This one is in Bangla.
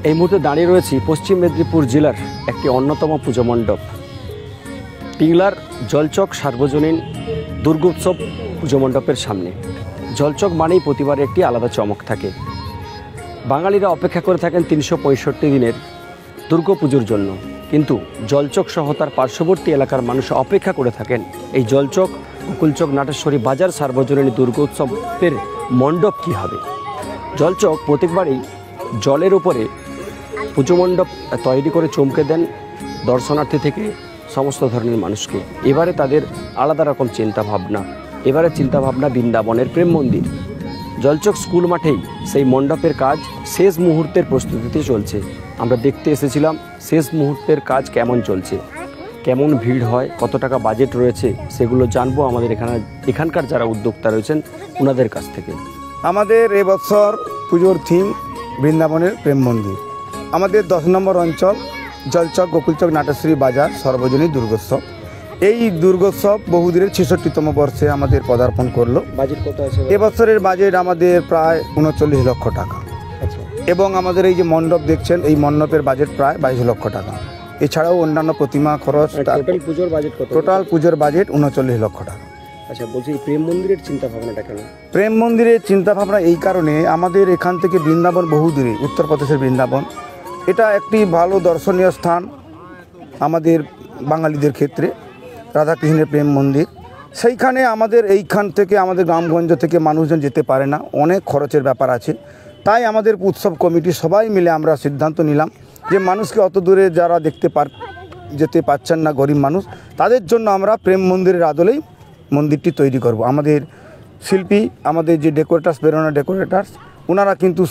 এই মুহূর্তে দাঁড়িয়ে রয়েছি পশ্চিম মেদিনীপুর জেলার একটি অন্যতম পুজো মণ্ডপ পিংলার জলচক সার্বজনীন দুর্গোৎসব পুজো মণ্ডপের সামনে। জলচক মানেই প্রতিবার একটি আলাদা চমক থাকে। বাঙালিরা অপেক্ষা করে থাকেন ৩৬৫ দিনের দুর্গাপুজোর জন্য, কিন্তু জলচক সহ তার পার্শ্ববর্তী এলাকার মানুষ অপেক্ষা করে থাকেন এই জলচক গোকুলচক নাটেশ্বরী বাজার সার্বজনীন দুর্গোৎসবের মণ্ডপ কী হবে। জলচক প্রত্যেকবারই জলের উপরে পুজো মণ্ডপ তৈরি করে চমকে দেন দর্শনার্থী থেকে সমস্ত ধরনের মানুষকে। এবারে তাদের আলাদা রকম চিন্তাভাবনা, এবারে চিন্তাভাবনা বৃন্দাবনের প্রেম মন্দির। জলচক স্কুল মাঠেই সেই মণ্ডপের কাজ শেষ মুহূর্তের প্রস্তুতিতে চলছে। আমরা দেখতে এসেছিলাম শেষ মুহূর্তের কাজ কেমন চলছে, কেমন ভিড় হয়, কত টাকা বাজেট রয়েছে, সেগুলো জানবো আমাদের এখানকার যারা উদ্যোক্তা রয়েছেন ওনাদের কাছ থেকে। আমাদের এবছর পুজোর থিম বৃন্দাবনের প্রেম মন্দির। আমাদের 10 নম্বর অঞ্চল জলচক গোকুলচক নাটেশ্বরী বাজার সর্বজনীন দুর্গোৎসব। এই দুর্গোৎসব বহুদিনের 66তম বর্ষে আমাদের পদার্পণ করলো। বাজেট কত আছে এবছরের বাজেট আমাদের প্রায় 39 লক্ষ টাকা। আচ্ছা, এবং আমাদের এই যে মণ্ডপ দেখছেন, এই মণ্ডপের বাজেট প্রায় 22 লক্ষ টাকা। এছাড়াও অন্যান্য প্রতিমা খরচ, টোটাল পুজোর বাজেট কত? টোটাল পুজোর বাজেট 39 লক্ষ টাকা। আচ্ছা, বলছি এই প্রেম মন্দিরের চিন্তা ভাবনাটা কেন? প্রেম মন্দিরের চিন্তাভাবনা এই কারণে, আমাদের এখান থেকে বৃন্দাবন বহু দূরে, উত্তরপ্রদেশের বৃন্দাবন। এটা একটি ভালো দর্শনীয় স্থান আমাদের বাঙালিদের ক্ষেত্রে, রাধাকৃষ্ণের প্রেম মন্দির। সেইখানে আমাদের এইখান থেকে, আমাদের গ্রামগঞ্জ থেকে মানুষজন যেতে পারে না, অনেক খরচের ব্যাপার আছে। তাই আমাদের উৎসব কমিটি সবাই মিলে আমরা সিদ্ধান্ত নিলাম যে মানুষকে অত দূরে যারা যেতে পারছেন না, গরিব মানুষ, তাদের জন্য আমরা প্রেম মন্দিরের আদলেই মন্দিরটি তৈরি করব। আমাদের শিল্পী, আমাদের যে ডেকোরেটার্স, প্রেরণা ডেকোরেটার্স, ওনারা কিন্তু